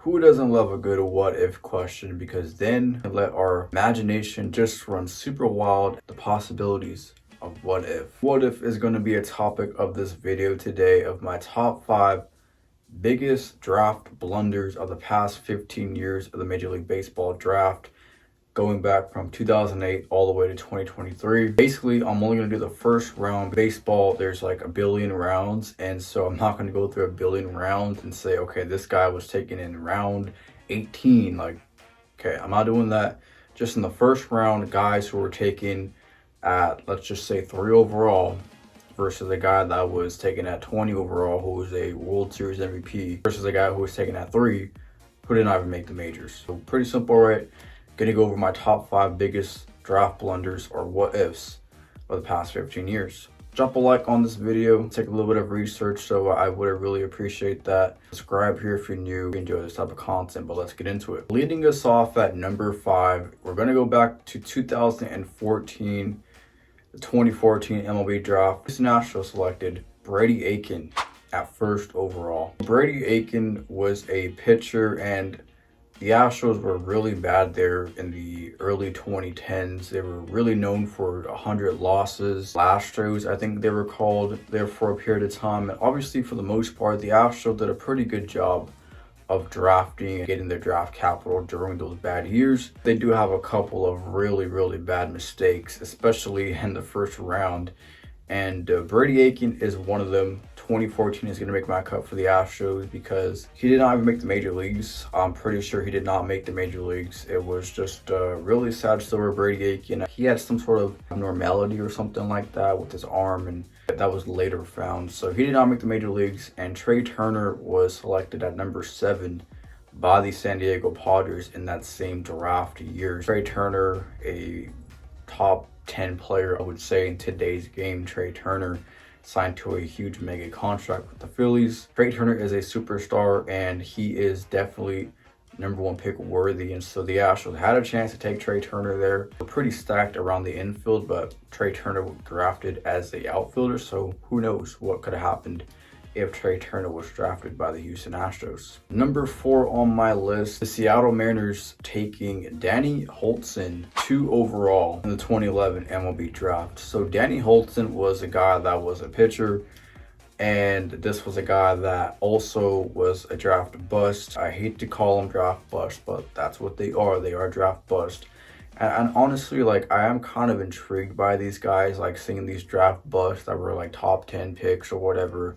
Who doesn't love a good what if question? Because then let our imagination just run super wild. The possibilities of what if. What if is going to be a topic of this video today, of my top 5 biggest draft blunders of the past 15 years of the Major League Baseball draft, going back from 2008 all the way to 2023. Basically, I'm only going to do the first round. Baseball, there's like a billion rounds, and so I'm not going to go through a billion rounds and say, okay, this guy was taken in round 18. Like, okay, I'm not doing that. Just in the first round, guys who were taken at, let's just say, 3 overall versus a guy that was taken at 20 overall who was a World Series MVP versus a guy who was taken at 3 who did not even make the majors. So pretty simple, right? Gonna go over my top 5 biggest draft blunders or what ifs of the past 15 years. Drop a like on this video, take a little bit of research, so I would really appreciate that. Subscribe here if you're new, enjoy this type of content, but let's get into it. Leading us off at number 5, we're gonna go back to 2014, the 2014 MLB draft. Houston Astros selected Brady Aiken at 1st overall. Brady Aiken was a pitcher, and the Astros were really bad there in the early 2010s. They were really known for 100 losses. Astros, I think they were called, there for a period of time. And obviously, for the most part, the Astros did a pretty good job of drafting and getting their draft capital during those bad years. They do have a couple of really bad mistakes, especially in the first round. And Brady Aiken is one of them. 2014 is going to make my cut for the Astros because he did not even make the major leagues. I'm pretty sure he did not make the major leagues. It was just really sad story. Brady Aiken, he had some sort of abnormality or something like that with his arm, and that was later found. So he did not make the major leagues. And Trey Turner was selected at number 7 by the San Diego Padres in that same draft year. Trey Turner, a top 10 player, I would say, in today's game. Trey Turner signed to a huge mega contract with the Phillies. Trey Turner is a superstar, and he is definitely number 1 pick worthy. And so the Astros had a chance to take Trey Turner there. We're pretty stacked around the infield, but Trey Turner was drafted as the outfielder, so who knows what could have happened if Trey Turner was drafted by the Houston Astros. Number 4 on my list, the Seattle Mariners taking Danny Hultzen 2 overall in the 2011 MLB draft. So Danny Hultzen was a guy that was a pitcher, and this was a guy that also was a draft bust. I hate to call them draft bust, but that's what they are. They are draft bust. And honestly, like, I am kind of intrigued by these guys, like seeing these draft busts that were like top 10 picks or whatever,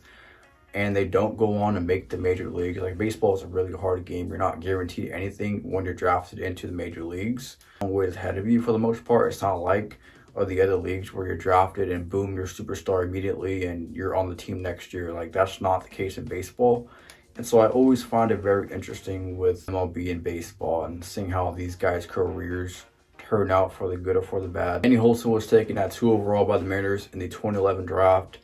and they don't go on to make the major leagues. Like, baseball is a really hard game. You're not guaranteed anything when you're drafted into the major leagues. Always ahead of you for the most part. It's not like the other leagues where you're drafted and boom, you're a superstar immediately and you're on the team next year. Like, that's not the case in baseball. And so I always find it very interesting with MLB and baseball and seeing how these guys' careers turn out for the good or for the bad. Danny Hultzen was taken at 2 overall by the Mariners in the 2011 draft.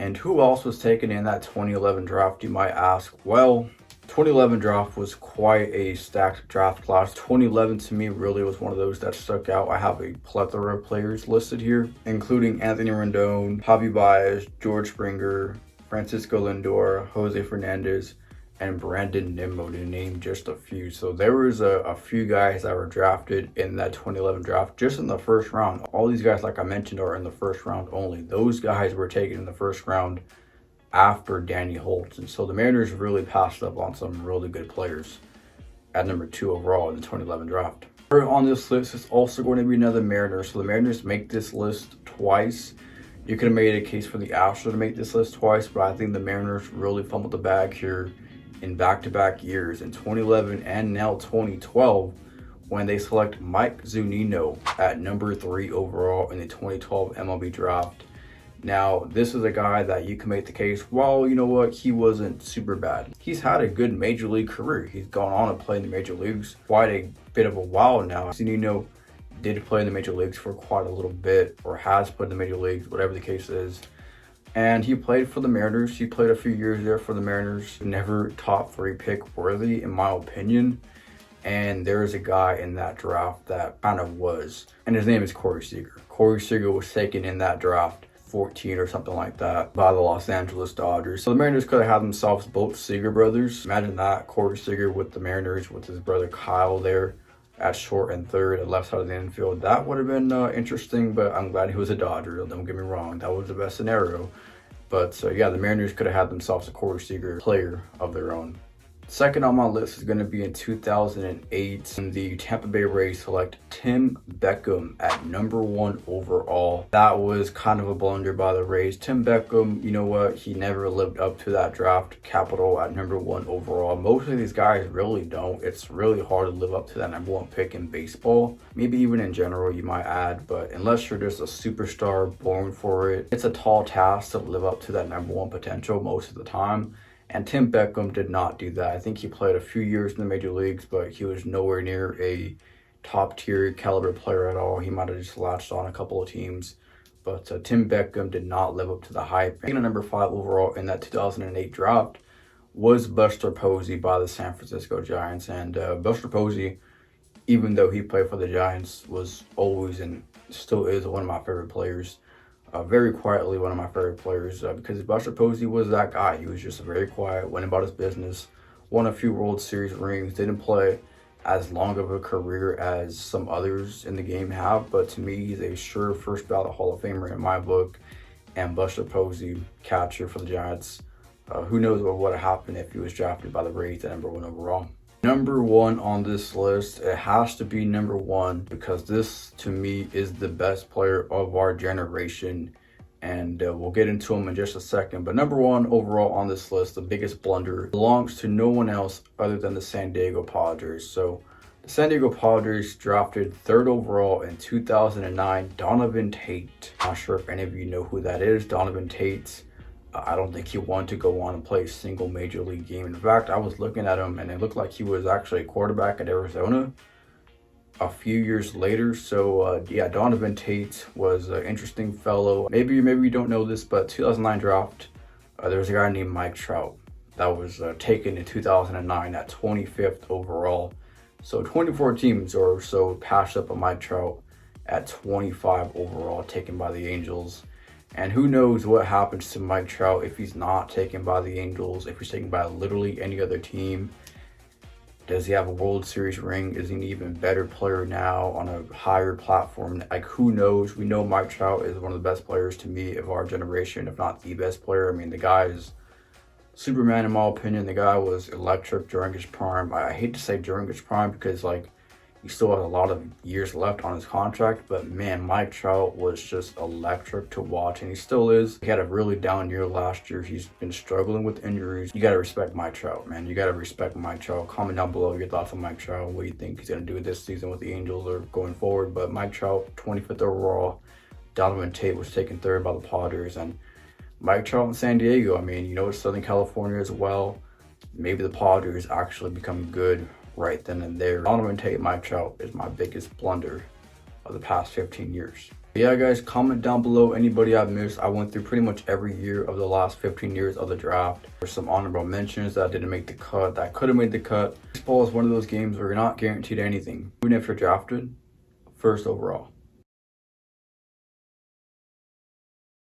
And who else was taken in that 2011 draft, you might ask? Well, 2011 draft was quite a stacked draft class. 2011 to me really was one of those that stuck out. I have a plethora of players listed here, including Anthony Rendon, Javi Baez, George Springer, Francisco Lindor, Jose Fernandez, and Brandon Nimmo, to name just a few. So there was a few guys that were drafted in that 2011 draft just in the first round. All these guys, like I mentioned, are in the first round only. Those guys were taken in the first round after Danny Hultzen. So the Mariners really passed up on some really good players at number 2 overall in the 2011 draft. On this list is also going to be another Mariner. So the Mariners make this list twice. You could have made a case for the Astros to make this list twice, but I think the Mariners really fumbled the bag here in back-to-back years, in 2011 and now 2012, when they select Mike Zunino at number 3 overall in the 2012 MLB draft. Now, this is a guy that you can make the case, well, you know what, he wasn't super bad. He's had a good major league career. He's gone on to play in the major leagues quite a bit of a while now. Zunino did play in the major leagues for quite a little bit, or has played in the major leagues, whatever the case is. And he played for the Mariners. He played a few years there for the Mariners. Never top 3 pick worthy, in my opinion. And there is a guy in that draft that kind of was. And his name is Corey Seager. Corey Seager was taken in that draft 14 or something like that by the Los Angeles Dodgers. So the Mariners could have had themselves both Seager brothers. Imagine that, Corey Seager with the Mariners with his brother Kyle there at short and third, at left side of the infield. That would have been interesting, but I'm glad he was a Dodger. Don't get me wrong, that was the best scenario. But yeah, the Mariners could have had themselves a Corey Seager player of their own. Second on my list is going to be in 2008. The Tampa Bay Rays select Tim Beckham at number 1 overall. That was kind of a blunder by the Rays. Tim Beckham, you know what? He never lived up to that draft capital at number 1 overall. Most of these guys really don't. It's really hard to live up to that number 1 pick in baseball. Maybe even in general, you might add. But unless you're just a superstar born for it, it's a tall task to live up to that number 1 potential most of the time. And Tim Beckham did not do that. I think he played a few years in the major leagues, but he was nowhere near a top tier caliber player at all. He might have just latched on a couple of teams. But Tim Beckham did not live up to the hype. Being a number 5 overall in that 2008 draft was Buster Posey by the San Francisco Giants. And Buster Posey, even though he played for the Giants, was always and still is one of my favorite players. Very quietly one of my favorite players because Buster Posey was that guy. He was just very quiet, went about his business, won a few World Series rings, didn't play as long of a career as some others in the game have, but to me, he's a sure first ballot Hall of Famer in my book. And Buster Posey, catcher for the Giants, who knows what would have happened if he was drafted by the Rays at number 1 overall. Number 1 on this list, it has to be number 1 because this to me is the best player of our generation, and we'll get into him in just a second. But number 1 overall on this list, the biggest blunder, belongs to no one else other than the San Diego Padres. So the San Diego Padres drafted 3rd overall in 2009 Donovan Tate. Not sure if any of you know who that is. Donovan Tate, I don't think he wanted to go on and play a single major league game. In fact, I was looking at him and it looked like he was actually a quarterback at Arizona a few years later. So yeah, Donovan Tate was an interesting fellow. Maybe you don't know this, but 2009 draft, there was a guy named Mike Trout that was taken in 2009 at 25th overall. So 24 teams or so passed up on Mike Trout at 25 overall, taken by the Angels. And who knows what happens to Mike Trout if he's not taken by the Angels, if he's taken by literally any other team. Does he have a World Series ring? Is he an even better player now on a higher platform? Like, who knows? We know Mike Trout is one of the best players to me of our generation, if not the best player. I mean, the guy is Superman in my opinion. The guy was electric during his prime. I hate to say during his prime because, like, he still has a lot of years left on his contract, but man, Mike Trout was just electric to watch, and he still is. He had a really down year last year. He's been struggling with injuries. You got to respect Mike Trout, man. You got to respect Mike Trout. Comment down below your thoughts on Mike Trout, what you think he's going to do this season with the Angels or going forward. But Mike Trout, 25th overall. Donovan Tate was taken 3rd by the Padres, and Mike Trout in San Diego. I mean, you know, it's Southern California as well. Maybe the Padres actually become good right then and there. Donovan Tate, Mike Trout is my biggest blunder of the past 15 years. Yeah, guys, comment down below anybody I've missed. I went through pretty much every year of the last 15 years of the draft. There's some honorable mentions that didn't make the cut, that could have made the cut. Baseball is one of those games where you're not guaranteed anything. Even if you're drafted 1st overall.